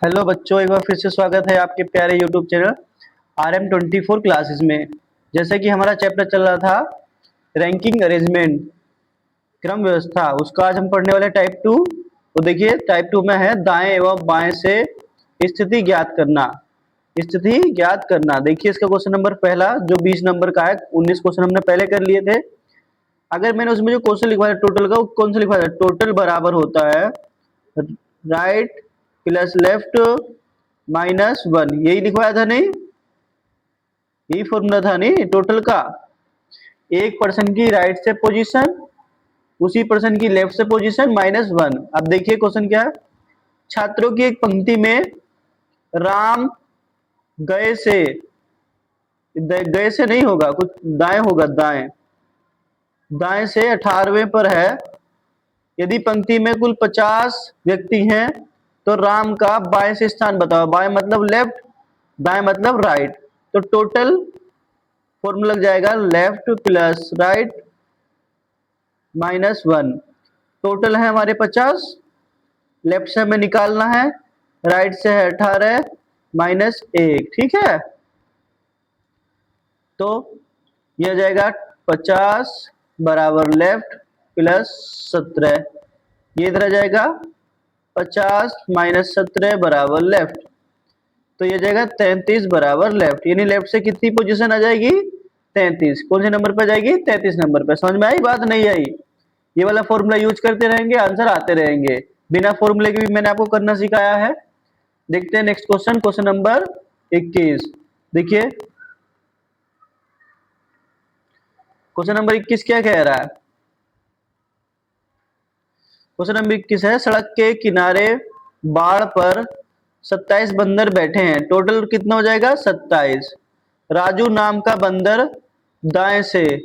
Hello बच्चों, एक बार फिर से स्वागत है आपके प्यारे यूट्यूब चैनल RM24 क्लासेस में। जैसे कि हमारा चैप्टर चल रहा था रैंकिंग अरेंजमेंट, क्रम व्यवस्था, उसका आज हम पढ़ने वाले टाइप 2। तो देखिए टाइप 2 में है दाएं एवं बाएं से स्थिति ज्ञात करना। स्थिति ज्ञात करना, देखिए इसका क्वेश्चन नंबर पहला जो 20 नंबर का है, 19 क्वेश्चन हमने पहले कर लिए थे। अगर मैंने उसमें जो क्वेश्चन लिखवाया टोटल का, वो कौन सा लिखवाया? टोटल बराबर होता है right plus left minus one, यही लिखवाया था नहीं? यही फॉर्मूला था नहीं टोटल का। एक पर्सन की राइट से पोजीशन, उसी पर्सन की लेफ्ट से पोजीशन माइनस वन। अब देखिए क्वेश्चन क्या है। छात्रों की एक पंक्ति में राम गए से, गए से नहीं होगा, कुछ दाएं होगा, दाएं, दाएं से 18वें पर है। यदि पंक्ति में कुल 50 व्यक्ति हैं तो राम का बाएं से स्थान बताओ। बाएं मतलब लेफ्ट, दाएं मतलब राइट। तो टोटल फॉर्मूला लग जाएगा left plus right minus one. Total है हमारे 50, लेफ्ट से हमें निकालना है, राइट से है 18 माइनस एक। ठीक है, तो यह जाएगा 50 बराबर लेफ्ट प्लस 17। ये इधर आ जाएगा 50 माइनस 17 बराबर लेफ्ट, तो ये जाएगा 33 बराबर लेफ्ट। यानी लेफ्ट से कितनी पोजीशन आ जाएगी? 33। कौन से नंबर पर जाएगी? 33 नंबर पर। समझ में आई बात? नहीं आई? ये वाला फॉर्मूला यूज करते रहेंगे, आंसर आते रहेंगे। बिना फॉर्मूले के भी मैंने आपको करना सिखाया है। देखते हैं नेक्स्ट क्वेश्चन, क्वेश्चन नंबर 21। देखिए क्वेश्चन नंबर 21 क्या कह रहा है? क्वेश्चन नंबर 21 है, सड़क के किनारे बाड़ पर 27 बंदर बैठे हैं। टोटल कितना हो जाएगा? 27। राजू नाम का बंदर दाएं से,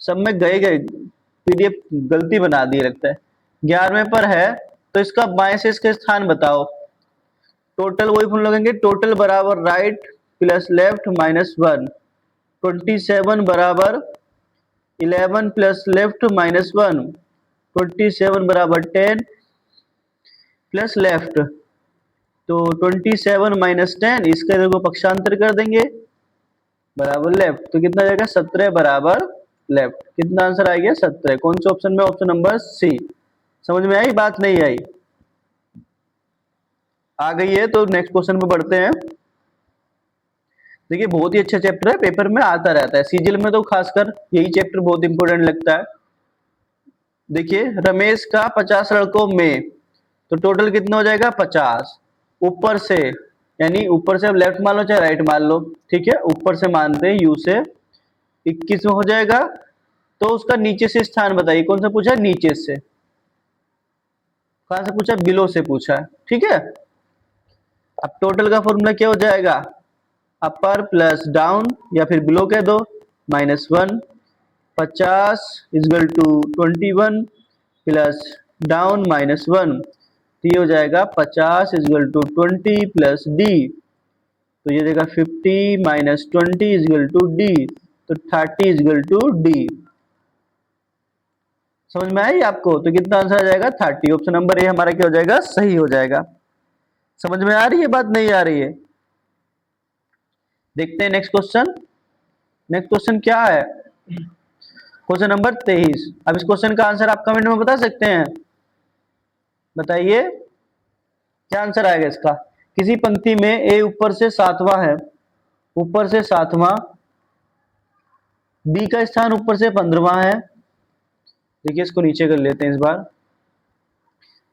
सब में गए गए पीडीएफ गलती बना दी लगता है, 11वें पर है, तो इसका बाएं से इसका स्थान बताओ। टोटल वही फॉर्मूला लगेंगे, टोटल बराबर right plus left minus one. 27 बराबर 11 प्लस लेफ्ट माइनस वन। 27 बराबर 10 प्लस लेफ्ट, तो 27 माइनस 10, इसका इधर को पक्षांतर कर देंगे, बराबर लेफ्ट। तो कितना जाएगा? 17 बराबर लेफ्ट। कितना आंसर आ गया? 17। कौन से ऑप्शन में? Option number C. समझ में आई बात? नहीं आई? आ गई है तो नेक्स्ट क्वेश्चन पे बढ़ते हैं। देखिए बहुत ही अच्छा चैप्टर है, पेपर में आता रहता है, सीजीएल में तो खासकर यही चैप्टर बहुत इंपॉर्टेंट लगता है। देखिए रमेश का 50 लड़कों में, तो टोटल कितना हो जाएगा? 50। ऊपर से, यानी ऊपर से अब लेफ्ट मान लो चाहे राइट मान लो, ठीक है, ऊपर से मानते हैं यू से 21 में हो जाएगा। तो उसका नीचे से स्थान बताइए। कौन सा पूछा है? नीचे से। कहां से पूछा? बिलो से पूछा है। ठीक है, अब टोटल का फॉर्मूला क्या हो जाएगा? अपर प्लस डाउन, या फिर बिलो कह दो, minus one. 50 is equal to 21 plus down minus one, तो ये हो जाएगा 50 इजगल टू 20 प्लस डी, तो ये देगा 50 माइनस 20 इजगल टू डी, तो 30 इजगल टू डी। समझ में आई आपको? तो कितना आंसर आ जाएगा? 30। ऑप्शन नंबर ए हमारा क्या हो जाएगा? सही हो जाएगा। समझ में आ रही है बात? नहीं आ रही है? देखते हैं नेक्स्ट क्वेश्चन। नेक्स्ट क्वेश्चन क्या है? Question number 23। अब इस क्वेश्चन का आंसर आप कमेंट में बता सकते हैं, बताइए क्या आंसर आएगा इसका। किसी पंक्ति में ए ऊपर से सातवां है, ऊपर से सातवां, बी का स्थान ऊपर से 15वां है। देखिए इसको नीचे कर लेते हैं इस बार।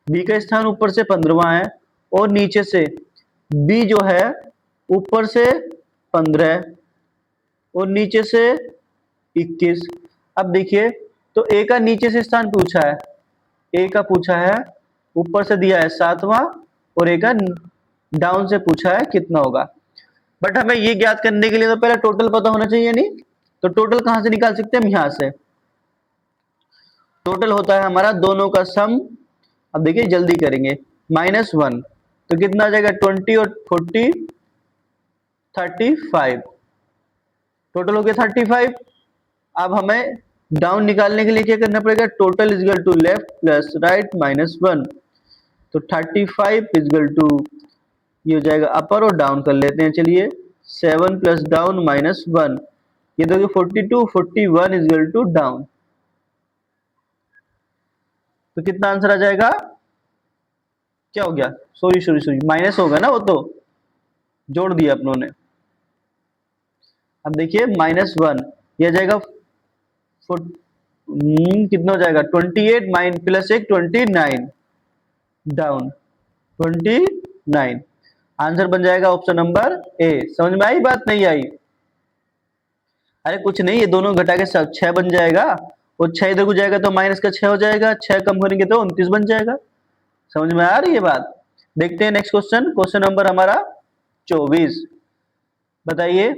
बी का स्थान ऊपर से 15वां है और नीचे से बी जो है ऊपर से 15 और नीचे से 21। अब देखिए, तो ए का नीचे से स्थान पूछा है, ए का पूछा है, ऊपर से दिया है सातवां, और ए का डाउन से पूछा है कितना होगा। बट हमें ये ज्ञात करने के लिए तो पहले टोटल पता होना चाहिए नहीं? तो टोटल कहां से निकाल सकते हैं हम? यहां से। टोटल होता है हमारा दोनों का सम। अब देखिए जल्दी करेंगे, माइनस वन, तो कितना आ जाएगा? 20 और 40 35। टोटल हो गया 35। अब हमें डाउन निकालने के लिए क्या करना पड़ेगा? Total is equal to left plus right minus one, तो 35 इजगल टू ये हो जाएगा अपर और डाउन कर लेते हैं। चलिए 7 प्लस डाउन माइनस 1, ये देखिए 42, 41 इज इक्वल टू डाउन। तो कितना आंसर आ जाएगा? क्या हो गया? सॉरी सॉरी सॉरी, माइनस होगा ना, वो तो जोड़ दिया अपनों ने। अब देखिए -1 ये आ जाएगा कितना हो जाएगा? 28 माइन प्लस 1 29 डाउन 29। आंसर बन जाएगा ऑप्शन नंबर ए। समझ में आई बात? नहीं आई? अरे कुछ नहीं, ये दोनों घटा के 6 बन जाएगा, और 6 इधर को जाएगा तो माइनस का 6 हो जाएगा, 6 कम करेंगे तो 29 बन जाएगा। समझ में आ रही है बात? देखते हैं नेक्स्ट क्वेश्चन, क्वेश्चन नंबर हमारा 24। बताइए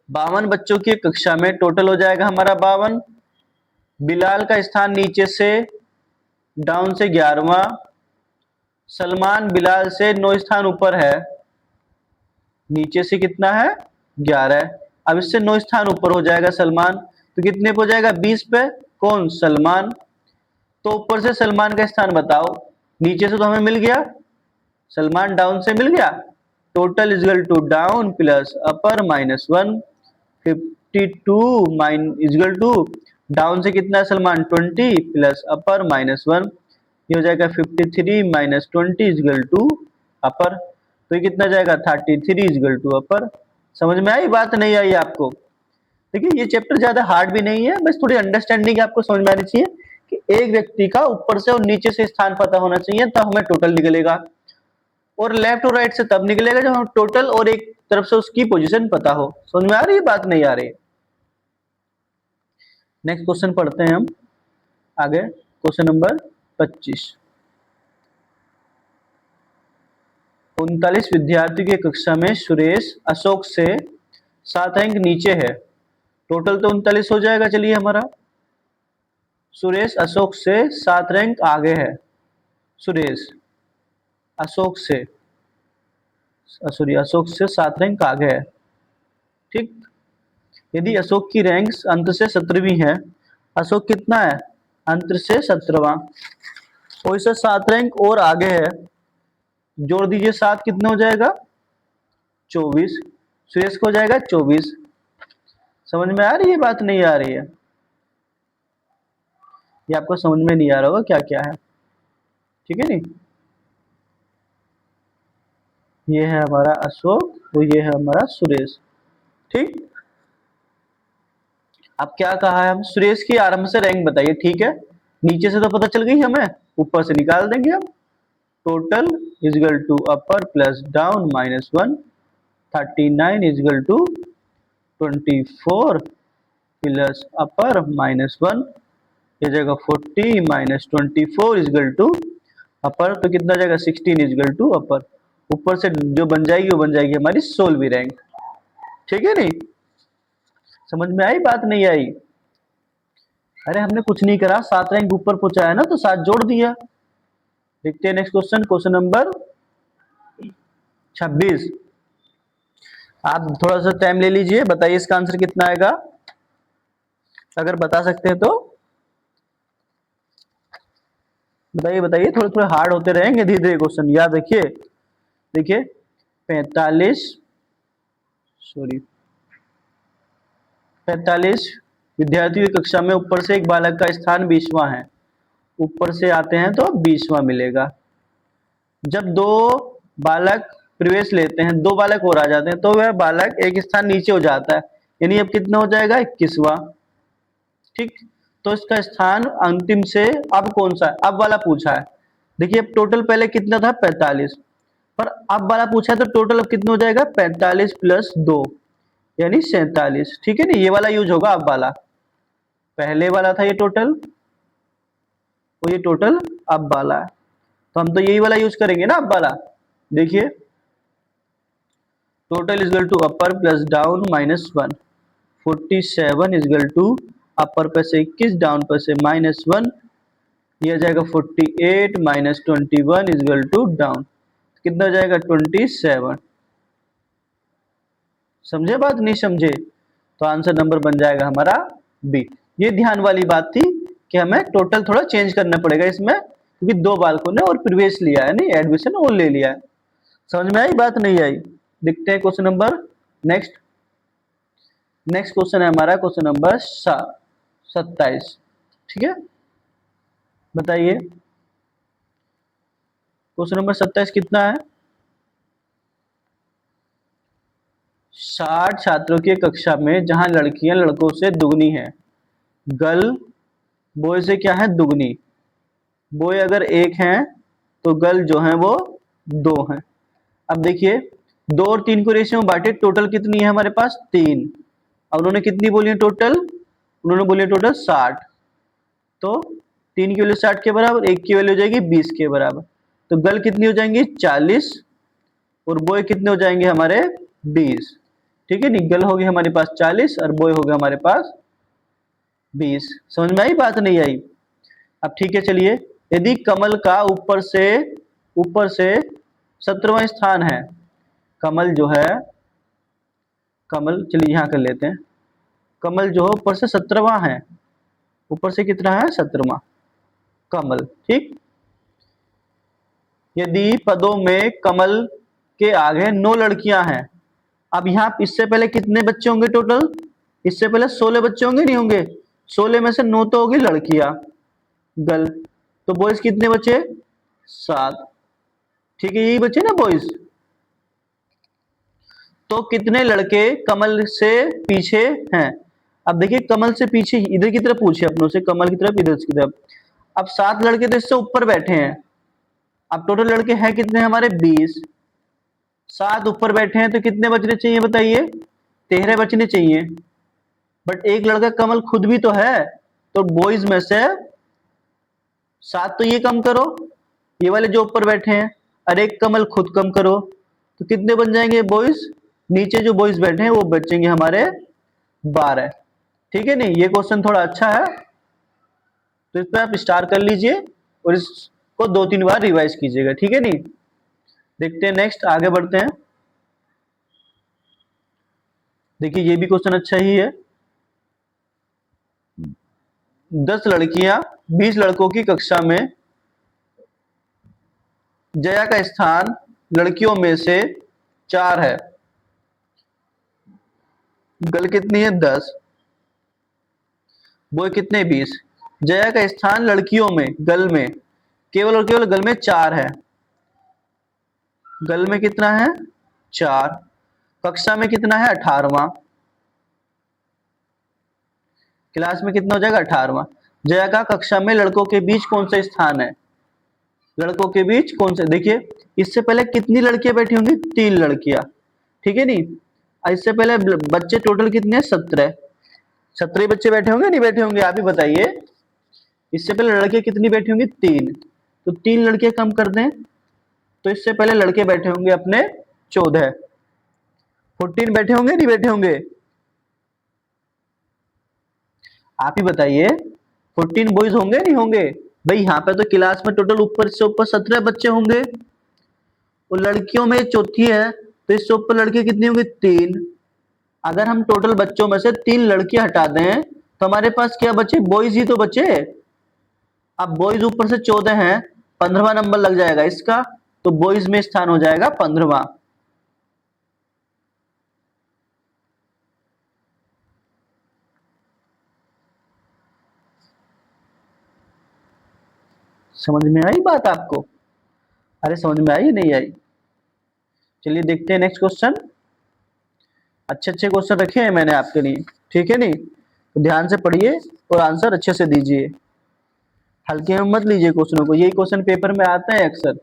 52 बच्चों की कक्षा में टोटल हो जाएगा हमारा 52। बिलाल का स्थान नीचे से डाउन से 11वां, सलमान बिलाल से 9 स्थान ऊपर है, नीचे से कितना है? 11। अब इससे 9 स्थान ऊपर हो जाएगा सलमान, तो कितने पे हो जाएगा? 20 पे। कौन? सलमान। तो ऊपर से सलमान का स्थान बताओ। नीचे से तो हमें मिल गया, सलमान डाउन से मिल गया। Total is equal to down plus upper -1, 52 is equal to down से कितना है सलमान? 20 प्लस अपर -1, ये हो जाएगा 53 minus 20 is equal to upper. तो ये कितना जाएगा? 33 इज इक्वल टू अपर। समझ में आई बात? नहीं आई आपको? देखिए ये चैप्टर ज्यादा हार्ड भी नहीं है, बस थोड़ी अंडरस्टैंडिंग आपको समझ में आनी चाहिए कि एक व्यक्ति का ऊपर से और नीचे से स्थान पता होना चाहिए, तब हमें टोटल निकलेगा। और लेफ्ट और राइट से तब निकलेगा जब हम टोटल और एक तरफ से उसकी पोजीशन पता हो। समझ में आ रही है बात? नहीं आ रही? नेक्स्ट क्वेश्चन पढ़ते हैं हम आगे, क्वेश्चन नंबर 25। 39 विद्यार्थियों की कक्षा में सुरेश अशोक से 7 अंक नीचे है, टोटल तो 39 हो जाएगा। चलिए हमारा सुरेश अशोक से 7 रैंक आगे है, सुरेश अशोक से सॉरी अशोक से 7 रैंक आगे है। ठीक, यदि अशोक की रैंक अंत से 17वीं है, अशोक कितना है? अंत से 17वां, और इससे 7 रैंक और आगे है, जोड़ दीजिए 7, कितना हो जाएगा? 24। सुरेश को हो जाएगा 24। समझ में आ रही है बात? नहीं आ रही है? ये आपको समझ में नहीं आ रहा होगा क्या क्या है, ठीक है नहीं? ये है हमारा अशोक और ये है हमारा सुरेश। ठीक, अब क्या कहा है? हम सुरेश की आरंभ से रैंक बताइए। ठीक है, नीचे से तो पता चल गई हमें, ऊपर से निकाल देंगे हम। Total is equal to upper plus down -1, 39 is equal to 24 plus upper -1, ये जाएगा 40 minus 24 is equal to upper, तो कितना जाएगा? 16 इज इक्वल टू अपर। ऊपर से जो बन जाएगी वो बन जाएगी हमारी 16वीं रैंक। ठीक है नहीं? समझ में आई बात? नहीं आई? अरे हमने कुछ नहीं करा, 7 रैंक ऊपर पहुंचा है ना, तो 7 जोड़ दिया। देखते हैं नेक्स्ट क्वेश्चन, क्वेश्चन नंबर 26। आप थोड़ा सा टाइम ले लीजिए, बताइए इसका आंसर कितना आएगा, अगर बता सकते हैं तो बताइए बताइए। थोड़े थोड़े हार्ड होते रहेंगे धीरे धीरे क्वेश्चन, याद रखिए। देखिए 45 विद्यार्थियों की कक्षा में ऊपर से एक बालक का स्थान 20वां है, ऊपर से आते हैं तो 20वां मिलेगा। जब 2 बालक प्रवेश लेते हैं, 2 बालक और आ जाते हैं, तो वह बालक एक स्थान नीचे हो जाता है, यानी अब कितना हो जाएगा? 21वां। ठीक, तो इसका स्थान अंतिम से अब कौन सा है? अब वाला पूछा है। देखिए अब टोटल पहले कितना था? 45, पर अब वाला पूछा है तो टोटल अब कितना हो जाएगा? 45 प्लस 2 यानी 47। ठीक है ना, ये वाला यूज होगा अब वाला। पहले वाला था ये टोटल, और ये टोटल अब वाला है, तो हम तो यही वाला यूज करेंगे ना अब वाला। देखिए total is equal to upper plus down -1, 47 is equal to upper पे से 21 डाउन पे से -1, ये आ जाएगा 48 minus 21 is equal to down, कितना जाएगा? 27। समझे बात? नहीं समझे? तो आंसर नंबर बन जाएगा हमारा बी। ये ध्यान वाली बात थी कि हमें टोटल थोड़ा चेंज करना पड़ेगा इसमें, क्योंकि 2 बालकों ने और प्रवेश लिया है, नहीं एडमिशन और ले लिया है। समझ में आई बात, नहीं आई? देखते हैं question number next. Next question है हमारा क्वेश्चन नंबर 27। ठीक है, बताइए क्वेश्चन नंबर 27 कितना है? 60 छात्रों की कक्षा में जहां लड़कियां लड़कों से दुगनी है, गर्ल बॉय से क्या है दुगनी, बॉय अगर एक है तो गर्ल जो है वो 2 है। अब देखिए 2 और 3 को रेशियो में बांटे, टोटल कितनी है हमारे पास 3। अब उन्होंने कितनी बोली है टोटल? उन्होंने बोली टोटल 60। तो 3 की वैल्यू 60 के बराबर, 1 की वैल्यू हो जाएगी 20 के बराबर। तो गर्ल कितनी हो जाएंगी 40 और बॉय कितने हो जाएंगे हमारे 20। ठीक है नी, गर्ल होगी हमारे पास 40 और बॉय होगा हमारे पास 20। समझ में आई बात, नहीं आई? अब ठीक है चलिए, यदि कमल का ऊपर से 17वां स्थान है, कमल जो है, कमल चलिए यहां कर लेते हैं, कमल जो है ऊपर से 17वां है, ऊपर से कितना है 17वां कमल। ठीक, यदि पदों में कमल के आगे 9 लड़कियां हैं, अब यहाँ इससे पहले कितने बच्चे होंगे टोटल? इससे पहले 16 बच्चे होंगे, नहीं होंगे? 16 में से 9 तो होगी लड़कियां, गर्ल, तो बॉयज कितने बचे? 7। ठीक है, यही बचे ना बॉयज। तो कितने लड़के कमल से पीछे हैं? अब देखिए कमल से पीछे इधर की तरफ पूछे अपनों से, कमल की तरफ इधर की तरफ। अब 7 लड़के तो इससे ऊपर बैठे हैं, अब टोटल लड़के हैं कितने हमारे 20। 7 ऊपर बैठे हैं तो कितने बचने चाहिए बताइए? 13 बचने चाहिए। बट एक लड़का कमल खुद भी तो है, तो बॉयज में से 7 तो ये कम करो, ये वाले जो ऊपर बैठे हैं, और एक कमल खुद कम करो, तो कितने बन जाएंगे बॉयज? नीचे जो बॉयज बैठे हैं वो बचेंगे हमारे 12। ठीक है नहीं, ये क्वेश्चन थोड़ा अच्छा है, तो इस पर आप स्टार कर लीजिए और इसको 2-3 बार रिवाइज कीजिएगा। ठीक है नहीं, देखते हैं नेक्स्ट, आगे बढ़ते हैं। देखिए ये भी क्वेश्चन अच्छा ही है। 10 लड़कियां 20 लड़कों की कक्षा में, जया का स्थान लड़कियों में से 4 है, गर्ल कितनी है 10, बॉय कितने 20। जया का स्थान लड़कियों में, गर्ल में, केवल और केवल गर्ल में 4 है, गर्ल में कितना है 4, कक्षा में कितना है 18वां, क्लास में कितना हो जाएगा 18वां। जया का कक्षा में लड़कों के बीच कौन सा स्थान है? लड़कों के बीच कौन सा, देखिए इससे पहले कितनी लड़कियां बैठी होंगी? 3 लड़कियां। ठीक है नहीं, इससे पहले बच्चे टोटल कितने हैं? 17। 17 बच्चे बैठे होंगे, नहीं बैठे होंगे? आप ही बताइए। इससे पहले लड़के कितनी बैठी होंगी? 3, तो 3 लड़के कम कर दें, तो इससे पहले लड़के बैठे होंगे अपने 14, 14 बैठे होंगे, नहीं बैठे होंगे? आप ही बताइए, 14 बॉयज होंगे, नहीं होंगे? भाई यहाँ पे तो क्लास में टोटल ऊपर से ऊपर 17 बच्चे होंगे, और लड़कियों में चौथी है, तो इससे ऊपर लड़के कितनी होंगी? 3। अगर हम टोटल बच्चों में से 3 लड़कियां हटा दें तो हमारे पास क्या बचे? बॉयज ही तो बचे। अब बॉयज ऊपर से 14 हैं, 15वां नंबर लग जाएगा इसका, तो बॉयज में स्थान हो जाएगा 15वां। समझ में आई बात आपको? अरे समझ में आई नहीं आई? चलिए देखते हैं नेक्स्ट क्वेश्चन। अच्छे अच्छे क्वेश्चन रखे हैं मैंने आपके लिए, ठीक है नहीं, तो ध्यान से पढ़िए और आंसर अच्छे से दीजिए, हल्के में मत लीजिए क्वेश्चनों को, यही क्वेश्चन पेपर में आते हैं अक्सर।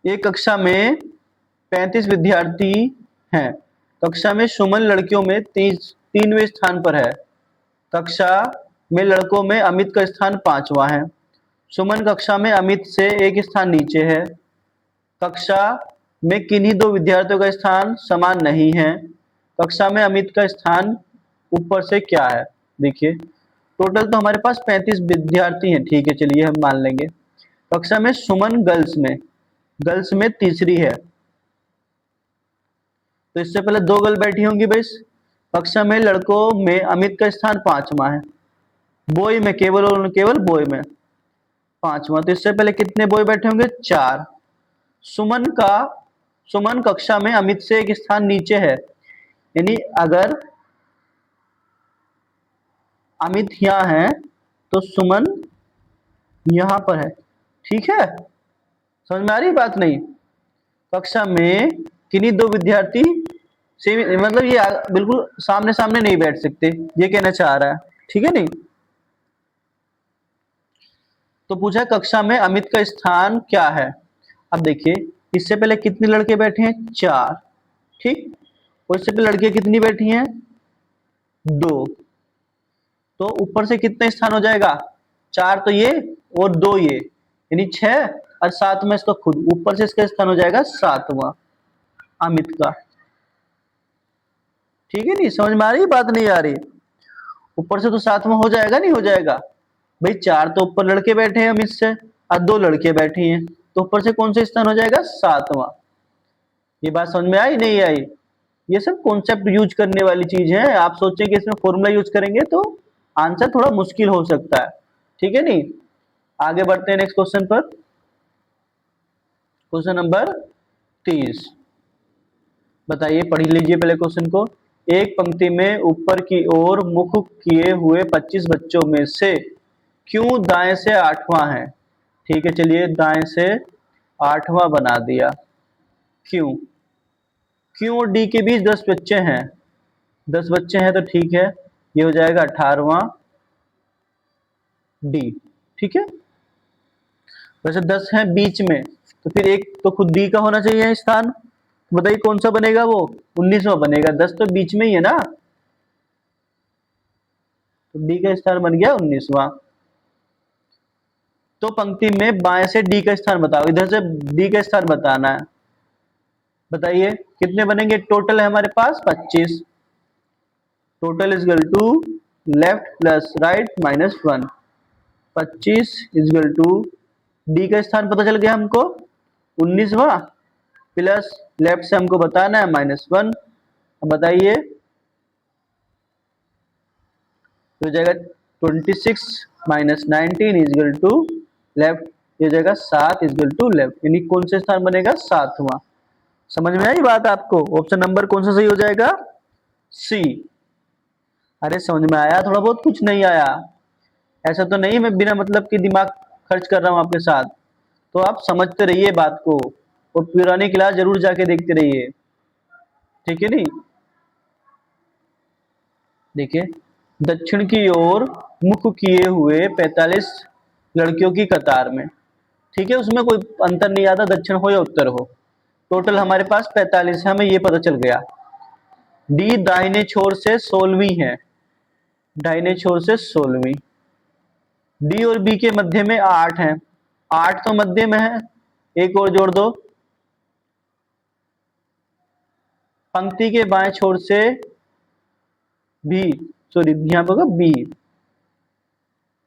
एक कक्षा में 35 विद्यार्थी हैं, कक्षा में सुमन लड़कियों में 3वें स्थान पर है, कक्षा में लड़कों में अमित का स्थान 5वां है, सुमन कक्षा में अमित से एक स्थान नीचे है, कक्षा में किन्हीं 2 विद्यार्थियों का स्थान समान नहीं है, कक्षा में अमित का स्थान ऊपर से क्या है? देखिए टोटल तो हमारे पास 35 विद्यार्थी हैं, ठीक है चलिए हम मान लेंगे। कक्षा में सुमन गर्ल्स में तीसरी है, तो इससे पहले 2 गर्ल बैठी होंगी भाई। कक्षा में लड़कों में अमित का स्थान 5वां है, बॉय में केवल और केवल बॉय में 5वां। तो इससे पहले कितने बॉय बैठे होंगे? 4। सुमन का सुमन कक्षा में अमित से एक स्थान नीचे है, यानी अगर अमित यहाँ है तो सुमन यहाँ पर है। ठीक है, समझ में आ रही बात? नहीं, कक्षा में किन्हीं दो विद्यार्थी से मतलब ये बिल्कुल सामने सामने नहीं बैठ सकते, ये कहना चाह रहा है। ठीक है नहीं, तो पूछा कक्षा में अमित का स्थान क्या है। अब देखिए, इससे पहले कितने लड़के बैठे हैं? 4। ठीक, और इससे पहले लड़कियां कितनी बैठी हैं? 2। तो ऊपर से कितने स्थान हो जाएगा? 4 तो ये और 2 ये, यानी 6 और 7 में इसका खुद, ऊपर से इसका स्थान हो जाएगा 7वां अमित का। ठीक है नहीं, समझ में आ रही बात? नहीं आ रही? ऊपर से तो 7वां हो जाएगा, नहीं हो जाएगा भाई? 4 तो ऊपर लड़के बैठे हैं अमित से और 2 लड़के बैठी हैं, तो ऊपर से कौन सा स्थान हो जाएगा? 7वां। ये बात समझ में आई नहीं आई? ये सब कॉन्सेप्ट यूज करने वाली चीज है। आप सोचें कि इसमें फॉर्मूला यूज करेंगे तो आंसर थोड़ा मुश्किल हो सकता है। ठीक है नहीं, आगे बढ़ते हैं नेक्स्ट क्वेश्चन पर। क्वेश्चन नंबर 30, बताइए, पढ़ लीजिए पहले क्वेश्चन को। एक पंक्ति में ऊपर की ओर मुख किए हुए 25 बच्चों में से क्यों दाएं से 8वां है? ठीक है, चलिए दाएं से 8वां बना दिया। क्यों? क्यों और डी के बीच 10 बच्चे हैं, 10 बच्चे हैं तो ठीक है, ये हो जाएगा 18वां डी। ठीक है, वैसे 10 है बीच में, तो फिर एक तो खुद डी का होना चाहिए स्थान। तो बताइए कौन सा बनेगा? वो 19वां बनेगा, 10 तो बीच में ही है ना, तो डी का स्थान बन गया 19वां। तो पंक्ति में बाएं से डी का स्थान बताओ, इधर से डी का स्थान बताना है। बताइए कितने बनेंगे? टोटल है हमारे पास 25, total is equal to left plus right minus 1। 25 is equal to D का स्थान पता चल गया हमको 19वां, प्लस लेफ्ट से हमको बताना है -1। अब बताइए, तो हो जाएगा 26 minus 19 is equal to left, ये हो जाएगा 7 इज इक्वल टू लेफ्ट, यानी कौन से स्थान बनेगा? 7वां। समझ में आई बात आपको? ऑप्शन नंबर कौन सा सही हो जाएगा? सी। अरे समझ में आया? थोड़ा बहुत, कुछ नहीं आया? ऐसा तो नहीं मैं बिना मतलब की दिमाग खर्च कर रहा हूं आपके साथ, तो आप समझते रहिए बात को और पुरानी क्लास जरूर जाके देखते रहिए। ठीक है नहीं, देखिए, दक्षिण की ओर मुख किए हुए 45 लड़कियों की कतार में। ठीक है, उसमें कोई अंतर नहीं आता दक्षिण हो या उत्तर हो, टोटल हमारे पास 45 है, हमें ये पता चल गया। डी दाहिने छोर से 16वीं है, दाहिने छोर से 16वीं। डी और बी के मध्य में 8 है, 8 तो मध्य में है, एक और जोड़ दो। पंक्ति के बाएं छोर से बी, सॉरी यहाँ पर बी,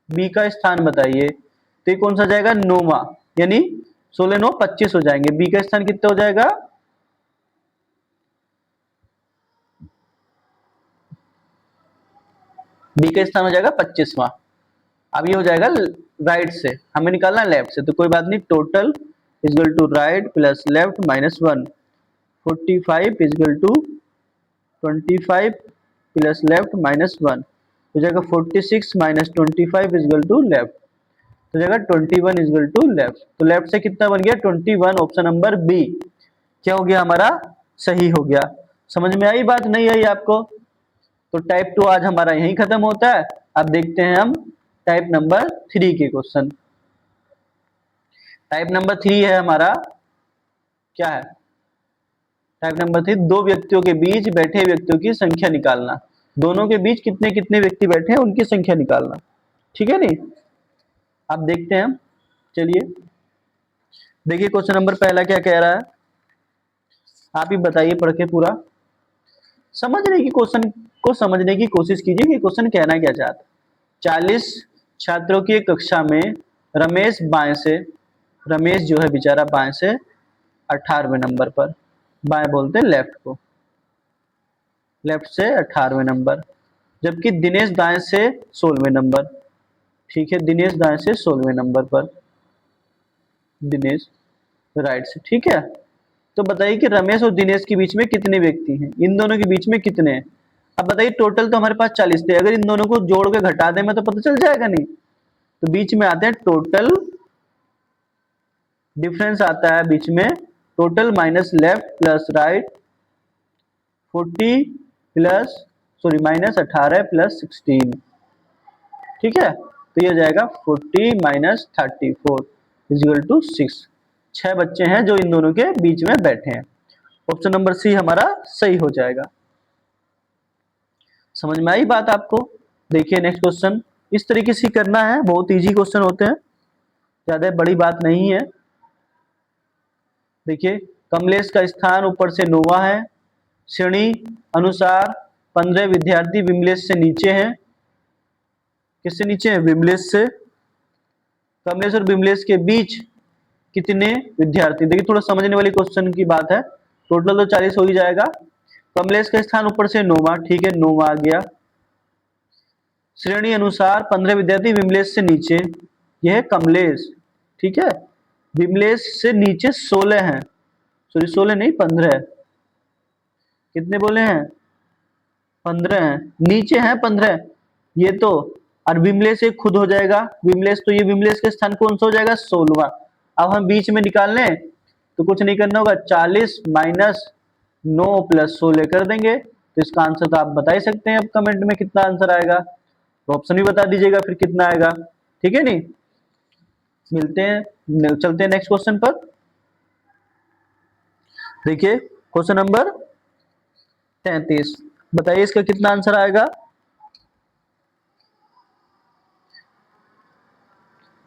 बी का स्थान बताइए। तो ये कौन सा जाएगा? 9वां, यानी 16 9 25 हो जाएंगे। बी का स्थान कितना हो जाएगा? बी का स्थान हो जाएगा 25वां। अब ये हो जाएगा राइट से, हमें निकालना है लेफ्ट से, तो कोई बात नहीं, total is equal to right plus left -1। 45 is equal to 25 plus left -1 हो जाएगा 46 माइनस 25 इजल टू लेफ्ट, तो जाएगा 21 इजल टू लेफ्ट। तो लेफ्ट से कितना बन गया? 21। ऑप्शन नंबर बी क्या हो गया हमारा? सही हो गया। समझ में आई बात? नहीं आई आपको? तो टाइप 2 आज हमारा यहीं खत्म होता है। अब देखते हैं हम टाइप नंबर 3 के क्वेश्चन। टाइप नंबर 3 है हमारा, क्या है? टाइप नंबर 3, दो व्यक्तियों के बीच बैठे व्यक्तियों की संख्या निकालना। दोनों के बीच कितने कितने व्यक्ति बैठे हैं उनकी संख्या निकालना। ठीक है नहीं, अब देखते हैं। चलिए देखिए क्वेश्चन नंबर पहला क्या कह रहा है, आप ही बताइए पढ़ के पूरा। समझने की क्वेश्चन को समझने की कोशिश कीजिए कि क्वेश्चन कहना क्या चाहता है। 40 छात्रों की एक कक्षा में रमेश बाएं से, रमेश जो है बेचारा बाएं से 18वें नंबर पर, बाएं बोलते हैं लेफ्ट को, लेफ्ट से 18वें नंबर, जबकि दिनेश दाएं से 16वें नंबर। ठीक है, दिनेश दाएं से 16वें नंबर पर, दिनेश राइट से। ठीक है, तो बताइए कि रमेश और दिनेश के बीच में कितने व्यक्ति हैं, इन दोनों के बीच में कितने हैं। अब बताइए, टोटल तो हमारे पास 40 थे, अगर इन दोनों को जोड़ के घटा दें मैं तो पता चल जाएगा नहीं। तो बीच में आते हैं टोटल, डिफरेंस आता है बीच में total minus left plus right, 40 plus sorry minus 18 plus 16। ठीक है, तो ये हो जाएगा 40 माइनस 34 इजिकल टू 6। 6 बच्चे हैं जो इन दोनों के बीच में बैठे हैं। ऑप्शन नंबर सी हमारा सही हो जाएगा। समझ में आई बात आपको। देखिए नेक्स्ट क्वेश्चन, इस तरीके से करना है, बहुत इजी क्वेश्चन होते हैं, ज्यादा बड़ी बात नहीं है। देखिए, कमलेश का स्थान ऊपर से 9वां है, श्रेणी अनुसार 15 विद्यार्थी विमलेश से नीचे हैं। किससे नीचे है? विमलेश से। कमलेश और विमलेश के बीच कितने विद्यार्थी, देखिए थोड़ा समझने वाली क्वेश्चन की बात है। टोटल तो 40 हो ही जाएगा। कमलेश का स्थान ऊपर से 9वां, ठीक है 9वां आ गया। श्रेणी अनुसार 15 विद्यार्थी विमलेश से नीचे, यह है कमलेश, ठीक है। विमलेश से नीचे 16 हैं, सॉरी 16 नहीं 15 है। कितने बोले हैं? 15 हैं, नीचे हैं 15 ये तो, और विमलेश एक खुद हो जाएगा विमलेश, तो ये विमलेश के स्थान कौन सा हो जाएगा? 16वां। अब हम बीच में निकाल लें तो कुछ नहीं करना होगा, 40 माइनस 9 प्लस 16 कर देंगे। तो इसका आंसर तो आप बता ही सकते हैं, अब कमेंट में कितना आंसर आएगा, तो ऑप्शन भी बता दीजिएगा फिर कितना आएगा। ठीक है नहीं, मिलते हैं, चलते हैं नेक्स्ट क्वेश्चन पर। देखिए क्वेश्चन नंबर 33, बताइए इसका कितना आंसर आएगा।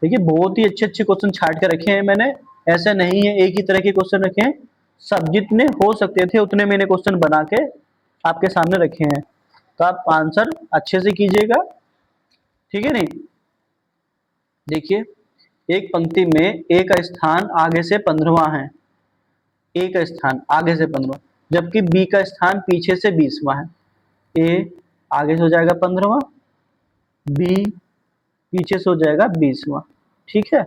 देखिए बहुत ही अच्छे अच्छे क्वेश्चन छाट के रखे हैं मैंने, ऐसा नहीं है एक ही तरह के क्वेश्चन रखे हैं, सब जितने हो सकते थे उतने मैंने क्वेश्चन बना के आपके सामने रखे हैं। तो आप आंसर अच्छे से कीजिएगा, ठीक है नहीं। देखिए, एक पंक्ति में ए का स्थान आगे से 15वां है, ए का स्थान आगे से 15वां, जबकि बी का स्थान पीछे से 20वां है। ए आगे से हो जाएगा 15वां, बी पीछे से हो जाएगा 20वां, ठीक है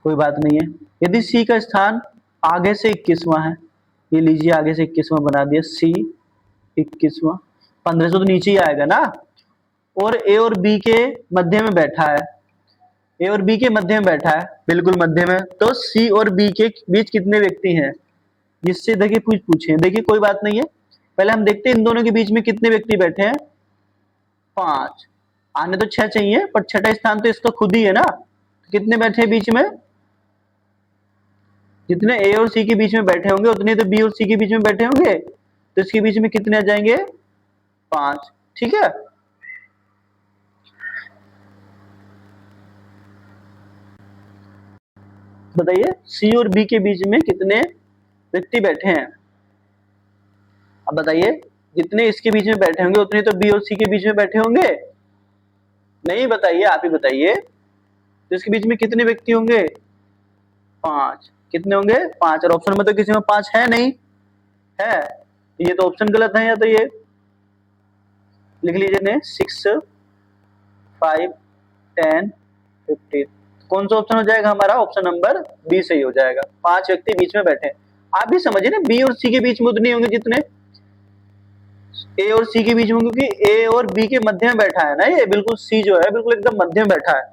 कोई बात नहीं है। यदि सी का स्थान आगे से 21वां है, ये लीजिए आगे से 21वां बना दिया, सी 21वां, 15 से तो नीचे ही आएगा ना, और ए और बी के मध्य में बैठा है, ए और बी के मध्य में बैठा है, बिल्कुल मध्य में, तो सी और बी के बीच कितने व्यक्ति हैं, जिससे देखिए पूछे। देखिए कोई बात नहीं है, पहले हम देखते हैं इन दोनों के बीच में कितने व्यक्ति बैठे हैं, 5। आने तो 6 चाहिए, पर छठा स्थान तो इसका खुद ही है ना, तो कितने बैठे हैं बीच में, जितने ए और सी के बीच में बैठे होंगे उतने तो बी और सी के बीच में बैठे होंगे, तो इसके बीच में कितने आ जाएंगे, 5, ठीक है। बताइए सी और बी के बीच में कितने व्यक्ति बैठे हैं। अब बताइए, जितने इसके बीच में बैठे होंगे उतने तो बी और सी के बीच में बैठे होंगे, नहीं बताइए आप ही बताइए, तो इसके बीच में कितने व्यक्ति होंगे, 5। कितने होंगे, 5, और ऑप्शन में तो किसी में 5 है नहीं, है ये तो ऑप्शन गलत है, या तो ये लिख लीजिए ने 6 5 10 15, कौन सा ऑप्शन हो जाएगा हमारा, ऑप्शन नंबर बी सही हो जाएगा। 5 व्यक्ति बीच में बैठे, आप भी समझिए ना, बी और सी के बीच में उतने होंगे जितने ए और सी के बीच में, क्योंकि ए और बी के मध्य में बैठा है ना, ये बिल्कुल सी जो है बिल्कुल एकदम मध्य में बैठा है।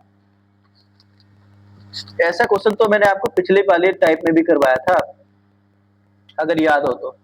ऐसा क्वेश्चन तो मैंने आपको पिछले वाले टाइप में भी करवाया था, अगर याद हो तो।